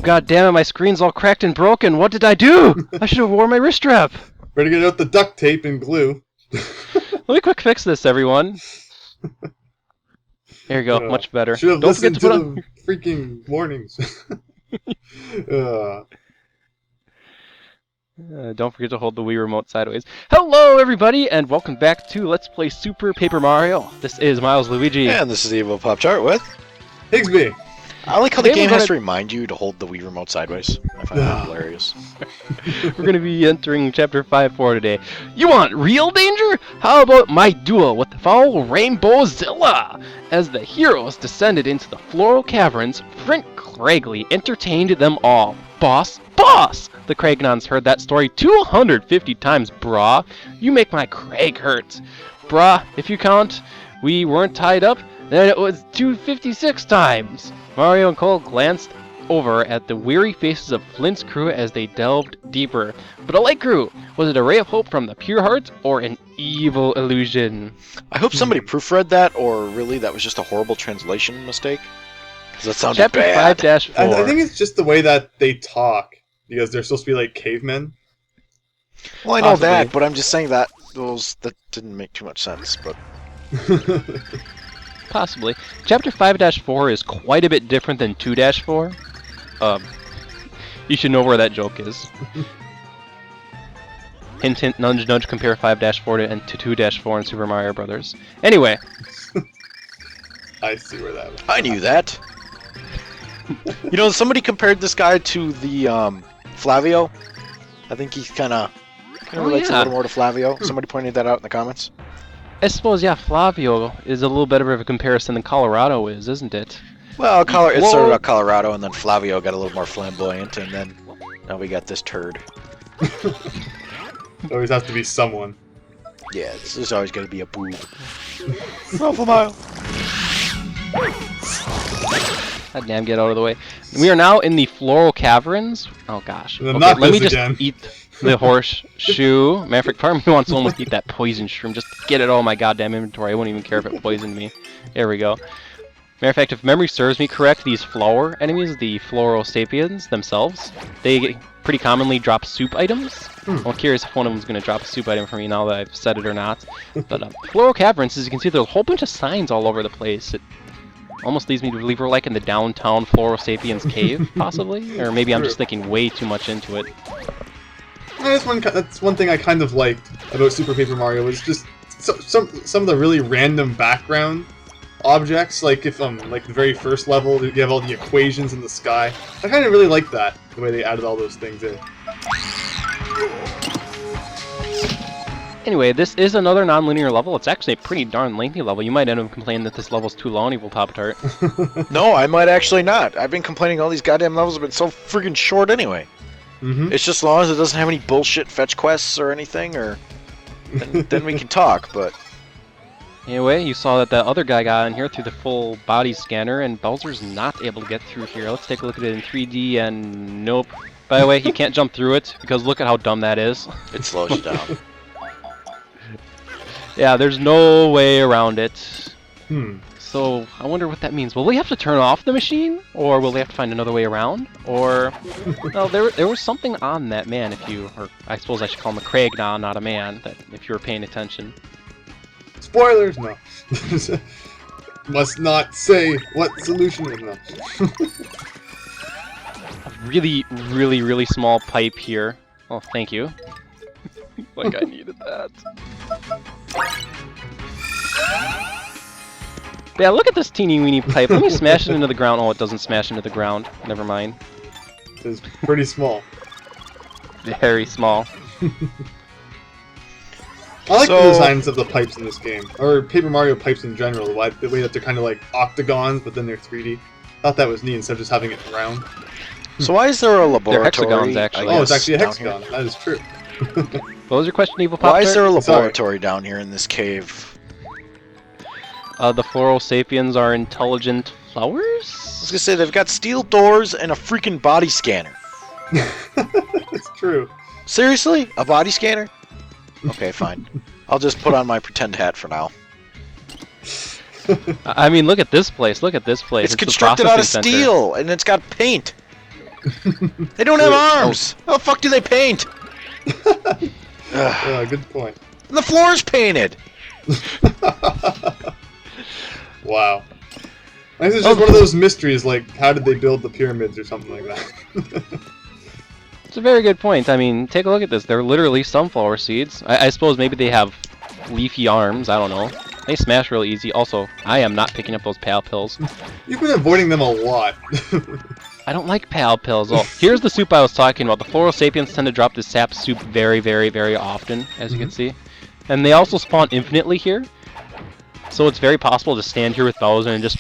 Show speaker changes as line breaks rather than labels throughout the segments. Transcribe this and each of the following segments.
god damn it, my screen's all cracked and broken. What did I do? I should have worn my wrist strap.
Better get out the duct tape and glue.
Let me quick fix this, everyone. There you go, much better.
Should have
Don't forget
listened
to put
to
on...
the freaking warnings.
Don't forget to hold the Wii remote sideways. Hello, everybody, and welcome back to Let's Play Super Paper Mario. This is Milesluigi.
And this is Evil Pop-Tart with...
Higsby!
I like how the game has to remind you to hold the Wii remote sideways. I find that hilarious.
We're going to be entering Chapter 5-4 today. You want real danger? How about my duel with the foul Rainbowzilla? As the heroes descended into the Floro caverns, Flint Craigley entertained them all. Boss! Boss! The Craignons heard that story 250 times, brah. You make my Craig hurt. Brah, if you count, we weren't tied up, then it was 256 times. Mario and Cole glanced over at the weary faces of Flint's crew as they delved deeper. But a light grew. Was it a ray of hope from the pure heart, or an evil illusion?
I hope somebody proofread that, or really that was just a horrible translation mistake. Because that sounded
Chapter
bad.
5-4.
I think it's just the way that they talk, because they're supposed to be like cavemen.
Well, I know
Possibly.
that, but I'm just saying that that didn't make too much sense. But
Possibly. Chapter 5-4 is quite a bit different than 2-4. You should know where that joke is. Hint, hint, nudge, nudge, compare 5-4 to 2-4 in Super Mario Brothers. Anyway.
I see where that was.
I knew that. You know, somebody compared this guy to the Flavio. I think he's kind of relates a little more to Flavio. Somebody pointed that out in the comments.
I suppose, yeah, Flavio is a little better of a comparison than Colorado is, isn't it?
Well, it started out Colorado, and then Flavio got a little more flamboyant, and then now we got this turd.
Always has to be someone.
Yeah, there's always going to be a boob. Half a mile.
God damn, get out of the way. We are now in the Floral Caverns. Oh gosh.
Then
Okay,
not
let me
this
just
again.
eat the horseshoe. Matter of fact, part of me wants to almost eat that poison shroom. Just get it all in my goddamn inventory. I wouldn't even care if it poisoned me. There we go. Matter of fact, if memory serves me correct, these flower enemies, the Floro Sapiens themselves, they pretty commonly drop soup items. I'm curious if one of them is going to drop a soup item for me now that I've said it or not. But Floral Caverns, as you can see, there's a whole bunch of signs all over the place. It almost leads me to believe we're like in the downtown Floro Sapiens cave, possibly? Or maybe I'm just thinking way too much into it.
That's one thing I kind of liked about Super Paper Mario was just some of the really random background objects. Like if like the very first level, you have all the equations in the sky. I kind of really liked that, the way they added all those things in.
Anyway, this is another non-linear level. It's actually a pretty darn lengthy level. You might end up complaining that this level's too long, Evil Pop-Tart.
No, I might actually not. I've been complaining all these goddamn levels have been so friggin' short anyway. It's just as long as it doesn't have any bullshit fetch quests or anything, or then we can talk, but...
Anyway, you saw that other guy got in here through the full body scanner, and Bowser's not able to get through here. Let's take a look at it in 3D, and nope. By the way, you can't jump through it, because look at how dumb that is.
It slows you down.
Yeah, there's no way around it.
So
I wonder what that means. Will we have to turn off the machine, or will they have to find another way around? Or, no, there was something on that man. Or I suppose I should call him a Craignon, not a man. That if you were paying attention.
Spoilers, no. Must not say what solution is no.
A really, really, really small pipe here. Oh, thank you. Like I needed that. Yeah, look at this teeny weeny pipe. Let me smash it into the ground. Oh, it doesn't smash into the ground. Never mind.
It's pretty small.
Very small.
I like the designs of the pipes in this game, or Paper Mario pipes in general. The way that they're kind of like octagons, but then they're 3D. Thought that was neat instead of just having it round.
So why is there a laboratory?
They're hexagons, actually.
Oh, it's actually a hexagon. That is true.
What was your question, Evil Pop?
Why is there a laboratory down here in this cave?
The Floro Sapiens are intelligent flowers?
I was gonna say they've got steel doors and a freaking body scanner.
It's true.
Seriously? A body scanner? Okay, fine. I'll just put on my pretend hat for now.
I mean, look at this place. Look at this place.
It's constructed out of
processing center.
steel, and it's got paint. They don't have arms! How the fuck do they paint?
Good point.
And the floor's painted!
Wow. This is just one of those mysteries, like, how did they build the pyramids or something like that?
It's a very good point. I mean, take a look at this. They're literally sunflower seeds. I suppose maybe they have leafy arms. I don't know. They smash real easy. Also, I am not picking up those pal pills.
You've been avoiding them a lot.
I don't like pal pills. Oh, here's the soup I was talking about. The Floro Sapiens tend to drop this sap soup very, very, very often, as you can see. And they also spawn infinitely here. So it's very possible to stand here with Bowser and just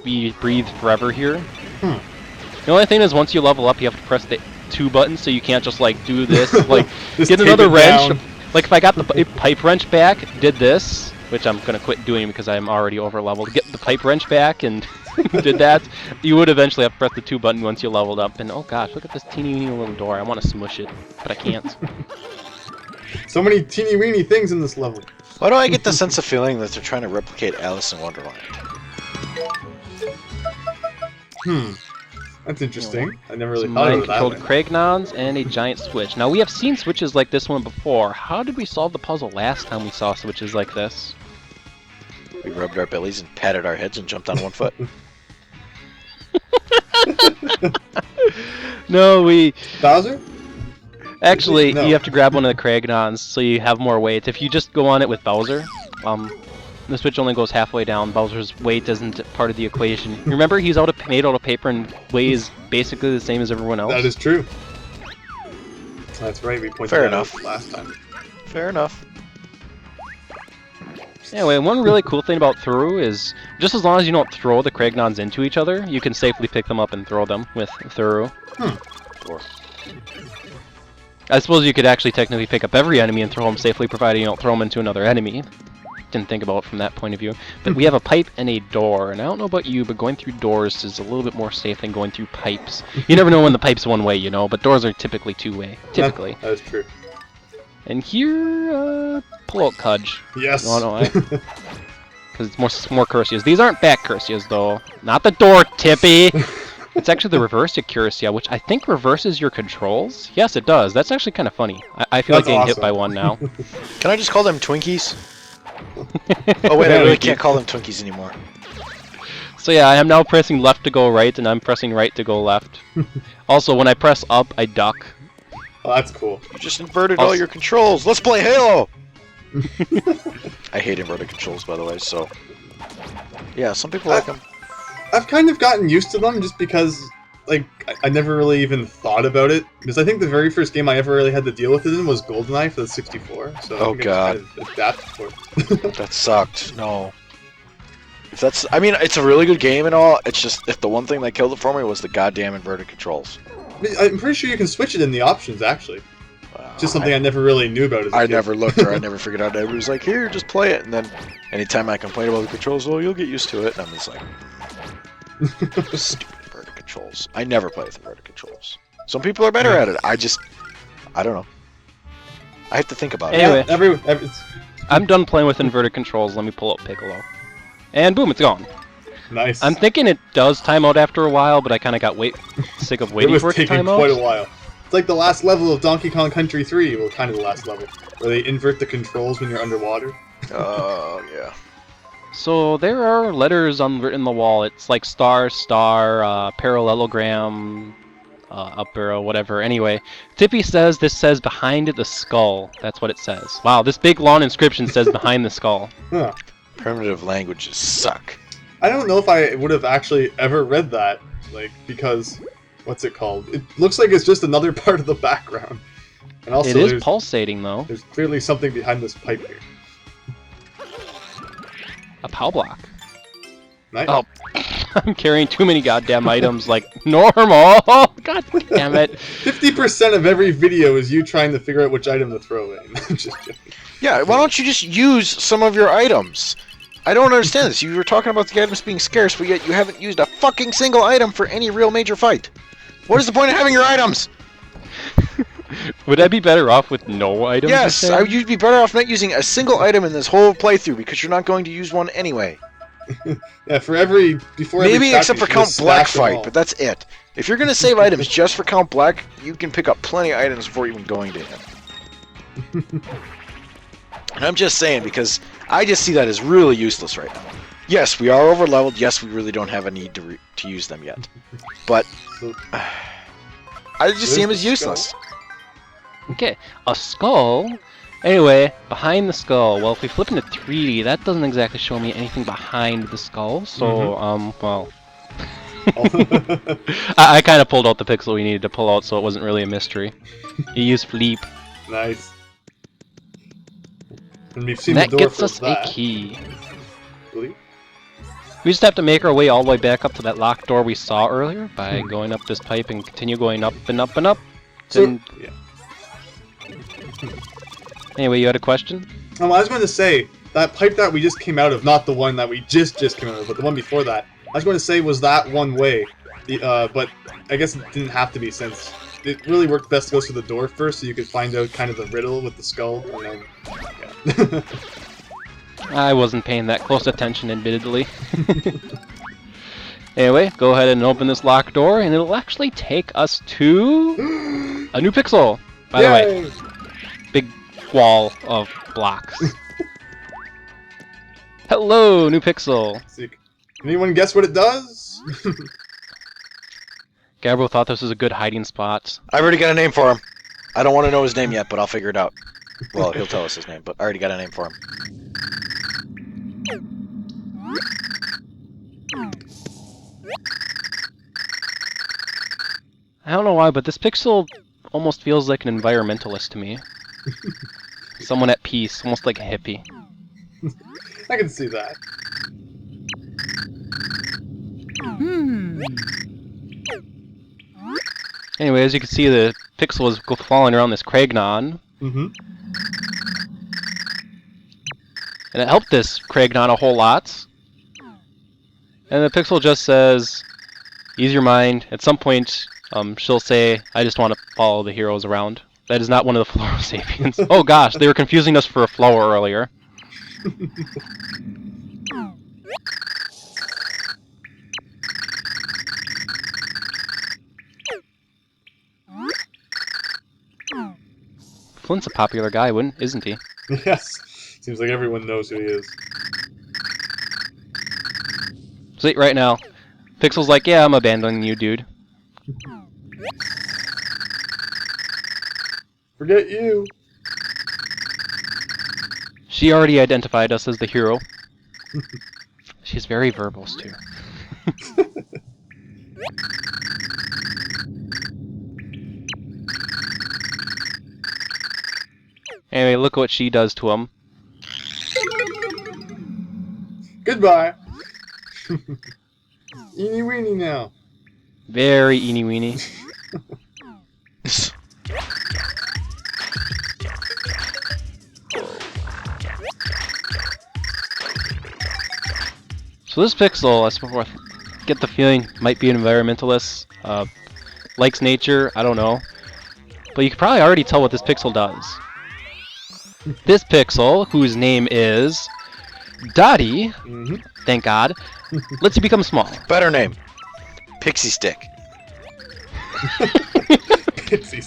breathe forever here. The only thing is, once you level up, you have to press the 2 buttons, so you can't just like do this, like get another wrench.
Down.
Like if I got the pipe wrench back, did this, which I'm gonna quit doing because I'm already over leveled. Get the pipe wrench back and did that, you would eventually have to press the 2 button once you leveled up. And oh gosh, look at this teeny weeny little door. I want to smush it, but I can't.
So many teeny weeny things in this level.
Why do I get the sense of feeling that they're trying to replicate Alice in Wonderland?
That's interesting. I never really
Some
thought of it that
mind-controlled
way.
Kragnons and a giant switch. Now we have seen switches like this one before. How did we solve the puzzle last time we saw switches like this?
We rubbed our bellies and patted our heads and jumped on one foot.
No, we...
Bowser?
Actually,
No.
you have to grab one of the Kragnons so you have more weight. If you just go on it with Bowser, the switch only goes halfway down. Bowser's weight isn't part of the equation. Remember, he's made out of paper and weighs basically the same as everyone else.
That is true. That's right, we pointed that out last time.
Fair enough.
Anyway, one really cool thing about Through is, just as long as you don't throw the Kragnons into each other, you can safely pick them up and throw them with Through.
Sure.
I suppose you could actually technically pick up every enemy and throw them safely, provided you don't throw them into another enemy. Didn't think about it from that point of view. But we have a pipe and a door, and I don't know about you, but going through doors is a little bit more safe than going through pipes. You never know when the pipe's one way, you know, but doors are typically two-way. Typically.
That is true.
And here, pull out Cudge.
Yes.
No, no, because it's more Cursias. These aren't back Cursias, though. Not the door, Tippy! It's actually the reverse Cursia, which I think reverses your controls. Yes, it does. That's actually kind of funny. I feel like getting hit by one now.
Can I just call them Twinkies? Oh wait, I really can't call them Twinkies anymore.
So yeah, I am now pressing left to go right, and I'm pressing right to go left. Also, when I press up, I duck.
Oh, that's cool.
You just inverted all your controls. Let's play Halo! I hate inverted controls, by the way, so... Yeah, some people like them.
I've kind of gotten used to them just because, like, I never really even thought about it. Because I think the very first game I ever really had to deal with it in was GoldenEye for the 64. So
oh god.
I kind of adapted for it.
That sucked. No. If that's... I mean, it's a really good game and all, it's just, if the one thing that killed it for me was the goddamn inverted controls.
I'm pretty sure you can switch it in the options, actually. Just something I never really knew about as a kid.
never looked or I never figured out. Everybody was like, here, just play it. And then anytime I complain about the controls, oh, you'll get used to it. And I'm just like... Stupid inverted controls. I never play with inverted controls. Some people are better at it. I don't know. I have to think about
Anyway,
it.
Every
I'm done playing with inverted controls. Let me pull up Piccolo. And boom, it's gone.
Nice.
I'm thinking it does time out after a while, but I kind of got sick of waiting for it to
taking
time out.
quite a while. It's like the last level of Donkey Kong Country 3, well, kind of the last level, where they invert the controls when you're underwater.
Oh, yeah.
So there are letters on in the wall. It's like star, star, parallelogram, up arrow, whatever. Anyway, Tippy says this says behind the skull. That's what it says. Wow, this big long inscription says behind the skull.
Huh.
Primitive languages suck.
I don't know if I would have actually ever read that, like, because, what's it called? It looks like it's just another part of the background. And also,
It is pulsating, though.
There's clearly something behind this pipe here.
A POW block.
Nice.
Oh, I'm carrying too many goddamn items like normal. God damn it.
50% of every video is you trying to figure out which item to throw in. I'm just joking.
Yeah, why don't you just use some of your items? I don't understand this. You were talking about the items being scarce, but yet you haven't used a fucking single item for any real major fight. What is the point of having your items?
Would I be better off with no items?
Yes, you'd be better off not using a single item in this whole playthrough because you're not going to use one anyway.
Yeah, for every before
Maybe
every chapter,
except
you
for
should
Count
just
Black
stash them
fight,
all.
but that's it. If you're gonna save items just for Count Black, you can pick up plenty of items before even going to him. And I'm just saying because I just see that as really useless right now. Yes, we are over leveled. Yes, we really don't have a need to use them yet, but
So,
I just see
Where's
him as
the
useless.
Okay, a skull. Anyway, behind the skull. Well, if we flip into 3D, that doesn't exactly show me anything behind the skull. So, well, I kind of pulled out the pixel we needed to pull out, so it wasn't really a mystery. You use Fleep.
nice. And we've seen
And
the
that
door
gets
for
us
that.
a key.
Really?
We just have to make our way all the way back up to that locked door we saw earlier by going up this pipe and continue going up and up and up.
So,
Then,
yeah.
anyway, you had a question?
I was going to say, that pipe that we just came out of, not the one that we just came out of, but the one before that, I was going to say was that one way. But I guess it didn't have to be since it really worked best to go through the door first so you could find out kind of the riddle with the skull, and then, yeah.
I wasn't paying that close attention, admittedly. Anyway, go ahead and open this locked door, and it'll actually take us to a new pixel. By the way,
Yay!
big wall of blocks. Hello, new pixel.
Sick. Can anyone guess what it does?
Gabriel thought this was a good hiding spot.
I've already got a name for him. I don't want to know his name yet, but I'll figure it out. Well, he'll tell us his name, but I already got a name for him.
I don't know why, but this pixel almost feels like an environmentalist to me. Someone at peace, almost like a hippie.
I can see that.
Anyway, as you can see, the pixel is falling around this Cragnon,
Mm-hmm.
and it helped this Cragnon a whole lot. And the pixel just says, ease your mind. At some point, she'll say, I just want to follow the heroes around. That is not one of the Floro Sapiens. Oh gosh, they were confusing us for a flower earlier. Flint's a popular guy, isn't he?
Yes. Seems like everyone knows who he is.
See, right now, Pixel's like, yeah, I'm abandoning you, dude.
Forget you.
She already identified us as the hero. She's very verbose, too. Anyway, look what she does to him.
Goodbye. Eeny weeny now.
Very eeny weeny. So this Pixel, I suppose, get the feeling might be an environmentalist, likes nature, I don't know. But you can probably already tell what this Pixel does. This Pixel, whose name is Dottie, thank God, lets you become small.
Better name. Pixie Stick.
Pixie.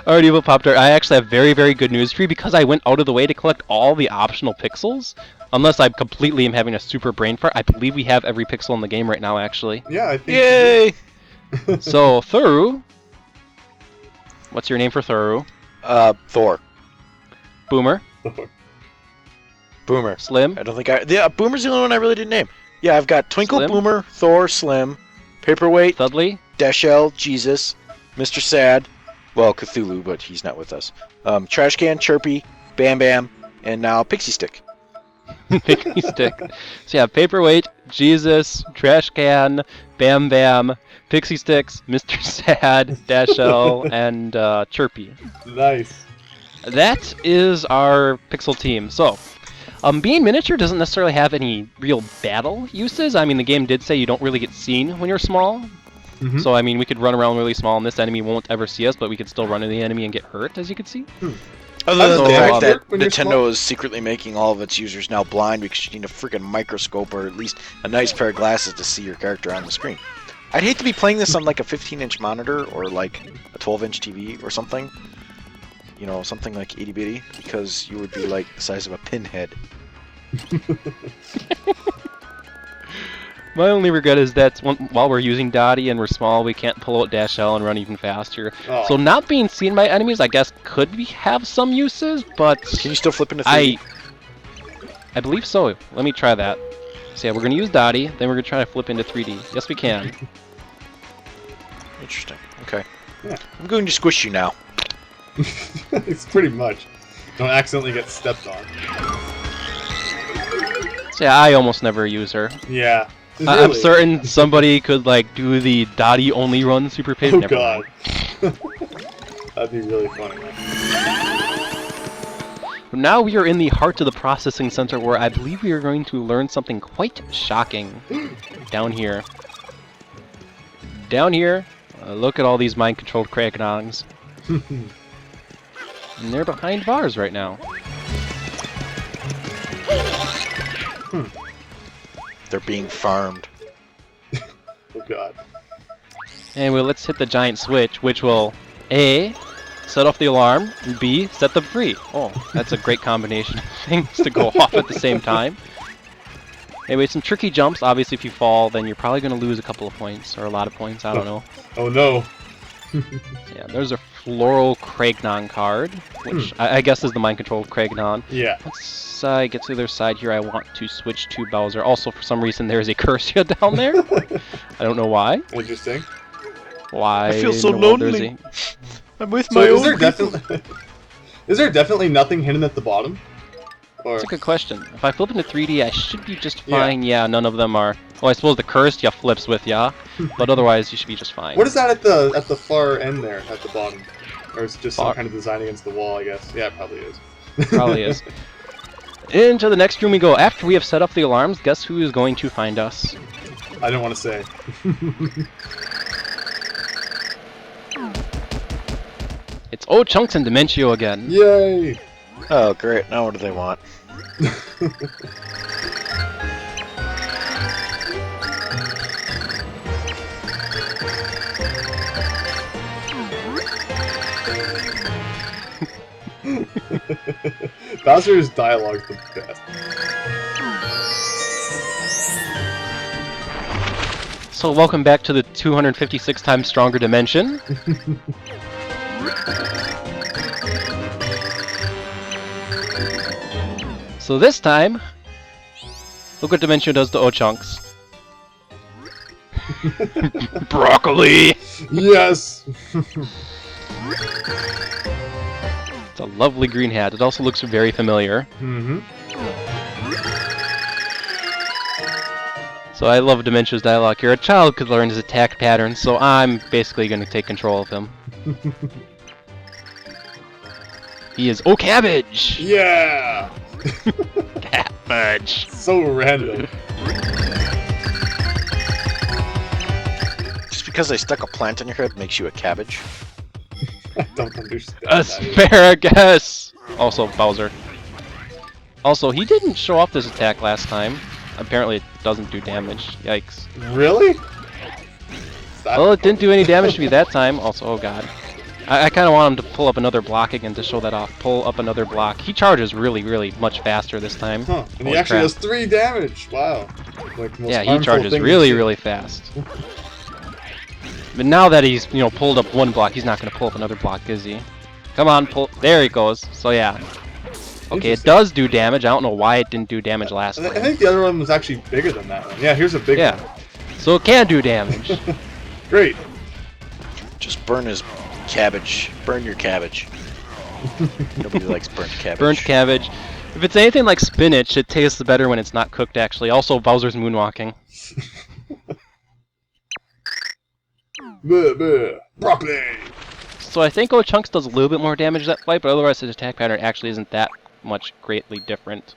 Alrighty, well, Pop Tart, I actually have very, very good news for you because I went out of the way to collect all the optional pixels. Unless I completely am having a super brain fart, I believe we have every pixel in the game right now, actually.
Yeah, I think.
Yay!
So, Thuru. What's your name for Thuru?
Thor.
Boomer.
Boomer.
Slim.
I don't think yeah, Boomer's the only one I really didn't name. Yeah, I've got Twinkle,
Slim?
Boomer, Thor, Slim, Paperweight,
Thudley.
Deshel, Jesus, Mr. Sad, well, Cthulhu, but he's not with us. Trash Can, Chirpy, Bam Bam, and now Pixie Stick.
Pixie Stick. So yeah, Paperweight, Jesus, Trash Can, Bam Bam, Pixie Sticks, Mr. Sad, Dashell, and Chirpy.
Nice.
That is our Pixel team. So, being miniature doesn't necessarily have any real battle uses. I mean, the game did say you don't really get seen when you're small. So, I mean, we could run around really small and this enemy won't ever see us, but we could still run into the enemy and get hurt, as you can see.
Other than
does
the
damage
fact that
work when you're small?
Nintendo is secretly making all of its users now blind because you need a freaking microscope or at least a nice pair of glasses to see your character on the screen. I'd hate to be playing this on like a 15-inch monitor or like a 12-inch TV or something. You know, something like itty bitty, because you would be like the size of a pinhead.
My only regret is that while we're using Dottie and we're small, we can't pull out Dash L and run even faster.
Oh.
So not being seen by enemies, I guess, have some uses, but
Can you still flip into 3D?
I believe so. Let me try that. So yeah, we're gonna use Dottie, then we're gonna try to flip into 3D. Yes, we can.
Interesting. Okay.
Yeah.
I'm going to squish you now.
It's pretty much. Don't accidentally get stepped on.
So yeah, I almost never use her.
Yeah.
I'm
Really?
certain somebody could like do the Dottie only run super page.
Oh
Never
god.
mind.
That'd be really funny.
Now we are in the heart of the processing center where I believe we are going to learn something quite shocking. Down here. Down here, look at all these mind-controlled Krakenongs. And they're behind bars right now.
They're being farmed.
Oh god.
Anyway, let's hit the giant switch, which will A, set off the alarm, and B, set them free. Oh, that's a great combination of things to go off at the same time. Anyway, some tricky jumps. Obviously, if you fall, then you're probably going to lose a couple of points, or a lot of points, I don't know.
Oh no.
Yeah, there's a Floral Kragnon card, which I guess is the mind-controlled Kragnon.
Yeah.
Once I get to the other side here, I want to switch to Bowser. Also, for some reason, there's a Cursia down there. I don't know why.
Interesting.
Why?
I feel so
in the world there's
lonely. I'm with
So
my
is
own
there
people.
definitely is there definitely nothing hidden at the bottom? Or
That's a good question. If I flip into 3D, I should be just
Yeah.
fine. Yeah, none of them are. Well, I suppose the cursed, yeah, flips with ya, but otherwise you should be just fine.
what is that at the far end there at the bottom? Or is it just some
Far-
kind of design against the wall, I guess? Yeah, it probably is.
Probably is. Into the next room we go. After we have set up the alarms, guess who is going to find us?
I don't want to say.
It's Chunks and Dementio again.
Yay!
Oh, great. Now what do they want?
Bowser's dialogue's the best.
So welcome back to the 256 times stronger dimension. So this time, look what Dementio does to Chunks. Broccoli!
Yes!
It's a lovely green hat. It also looks very familiar.
Mm-hmm.
So I love Dementio's dialogue here. A child could learn his attack patterns, so I'm basically going to take control of him. He is Cabbage!
Yeah!
Cabbage!
So random.
Just because they stuck a plant in your head makes you a cabbage?
I don't understand that.
Asparagus! Also Bowser. Also, he didn't show off this attack last time. Apparently it doesn't do damage. Yikes.
Really?
Well, it didn't do any damage to me that time. Also, oh god. I kind of want him to pull up another block again to show that off. Pull up another block. He charges really, really much faster this time.
Huh. And he
Holy
actually
crap.
does 3 damage. Wow. Like, most
Yeah, he
harmful
charges
thing
really,
to do.
really fast. But now that he's, pulled up one block, he's not going to pull up another block, is he? Come on, pull. There he goes. So yeah. Okay, it
Interesting.
does do damage. I don't know why it didn't do damage last
I
time.
think the other one was actually bigger than that one. Yeah, here's a big
Yeah.
one.
So it can do damage.
Great.
Just burn his cabbage. Burn your cabbage. Nobody likes burnt cabbage.
Burnt cabbage. If it's anything like spinach, it tastes better when it's not cooked, actually. Also, Bowser's moonwalking.
Bleh, bleh. Broccoli!
So I think Chunks does a little bit more damage that fight, but otherwise his attack pattern actually isn't that much greatly different.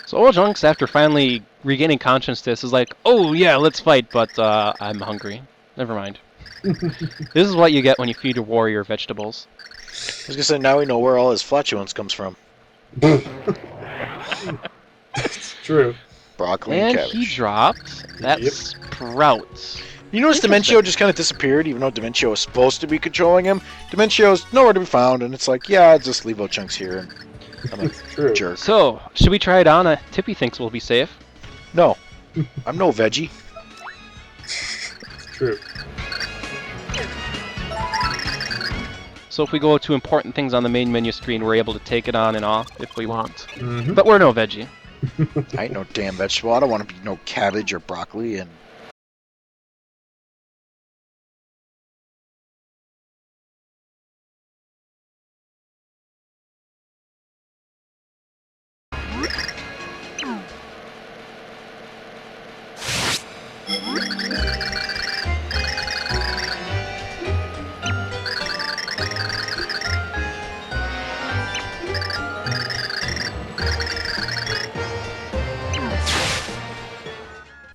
So old Junks, after finally regaining consciousness, is like, oh yeah, let's fight, but I'm hungry. Never mind. This is what you get when you feed your warrior vegetables.
I was gonna say, now we know where all his flatulence comes from.
That's true.
Broccoli and
And
cabbage.
he dropped that
Yep.
sprout.
You notice
Interesting.
Dimentio just kind of disappeared, even though Dimentio was supposed to be controlling him. Dimentio's nowhere to be found, and it's like, yeah, I'll just leave out Chunks here, and I'm a
True.
jerk.
So, should we try it on? Tippy thinks we'll be safe.
No, I'm no veggie.
True.
So if we go to important things on the main menu screen, we're able to take it on and off if we want.
Mm-hmm.
But we're no veggie.
I ain't no damn vegetable. I don't want to be no cabbage or broccoli, and